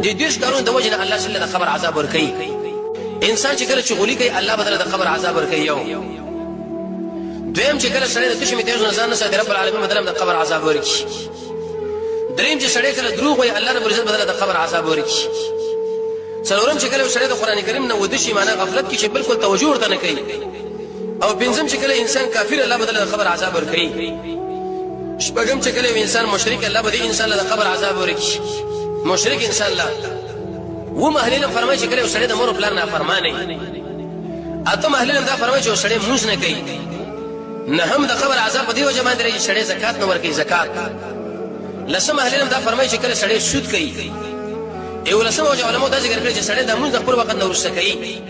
دې دیرش کارونه د وجه نه الله سره د قبر عذاب ورکړي انسان چې کله چغولي کوي الله بدل د قبر عذاب ورکړي یو دویم چې کله سړی د تشمی تیز نه ځان نه ساتي رب العالمین بدل د قبر عذاب ورکړي دریم چې سړی کله دروغ وي الله رب العزت بدل د قبر عذاب ورکړي څلورم چې کله سړی د قران کریم نه ودشي معنی غفلت کې چې بالکل توجه ورته نه کوي او پنځم چې کله انسان کافر الله بدل د قبر عذاب ورکړي شپږم چې کله انسان مشرک الله بدل انسان له قبر عذاب ورکړي مشرک انسان الله و مهلل فرمایي چې کله سړی د مور پلان نه فرمانه اته مهلل دا فرمایي چې سړی موږ نه کوي نه هم د قبر عذاب په دی وجه باندې رہی سړی زکات نه ورکړي زکات لسم مهلل دا فرمایي چې کله سړی سود کوي ایو لسم وجه علماء دا ذکر کړي چې سړی د موږ د خپل وخت نه ورسته کوي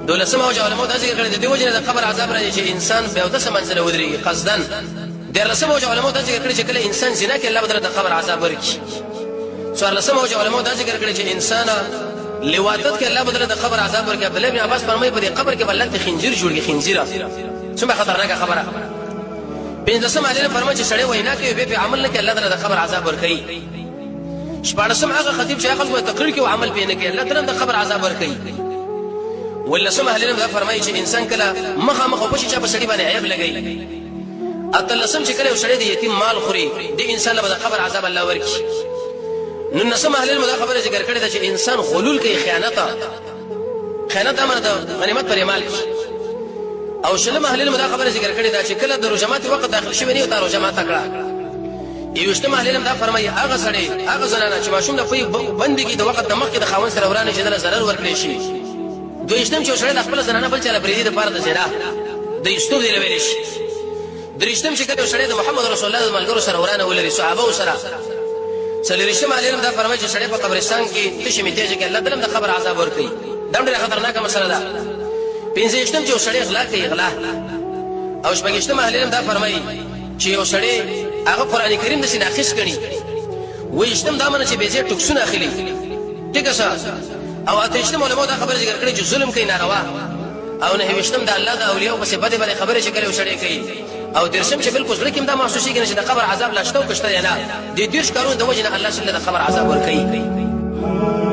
دولسم وجه علماء دا ذکر کړي د دی وجه د قبر عذاب راځي چې انسان به د سمنځله ودري قصدن درسم وجه علماء دا ذکر کړي چې کله انسان زنا کوي الله بدل د قبر عذاب ورکړي سوال لسم وجه علماء دا ذکر کړي چې انسان لواتت کې الله بدل د قبر عذاب ورکړي عبد الله بن عباس فرمایي په قبر کې بلنت خنجر جوړي خنجره څومره خطرناکه خبره پنځم علي فرمایي چې سړی وینا کوي به عمل نه کوي الله تعالی د قبر عذاب ورکړي شپږم هغه خطیب چې هغه تقریر کوي او عمل به نه کوي الله تعالی د قبر عذاب ورکړي ولسم علي فرمایي چې انسان کله مخه په شي چې په سړي باندې عیب لګي اتلسم چې کله سړی د یتیم مال خوري د انسان له قبر عذاب الله ورکړي نو نسم علي خبره ذکر کړي چې انسان غلول کوي خیانت امر د غنیمت پر مال او شلم اهل دا خبره ذکر کړي دا چې کله د رجمات وخت داخل شوی نه او رجمات کړه یوشتم اهل دا فرمایي هغه سړی هغه زنانه چې ماشوم د پي بندګي د وخت د مخ د خاون سره ورانه چې د zarar ورکړي شي دویشتم چې سړی د خپل زنانه بل چاله بریدي د پاره د زنا د یستو دی لوي شي درشتم چې کله سړی د محمد رسول الله د ملګرو سره ورانه ولري صحابه سره څلورشتم اهل دا فرمایي چې سړی په قبرستان کې تشمی تیږي کې الله تعالی د قبر عذاب ورکړي دا ډېره خطرناکه مسله ده پنځشتم چې سړی اغلا کوي اغلا او شپږشتم اهل دا فرمایي چې یو سړی هغه قران کریم د سینې اخیس کړي وېشتم دا منه چې به زی ټکسونه اخلي ټیک څه او اتهشتم علماء دا خبره ذکر کړي چې ظلم کوي ناروا او نه وېشتم دا الله د اولیاء په صفات باندې خبره چې کړي سړی کوي او درشم چې بالکل ځکه دا محسوسي کې چې د قبر عذاب لاشته او کشته نه دي دیرش کارونه د وجه نه الله سبحانه د قبر عذاب ور کوي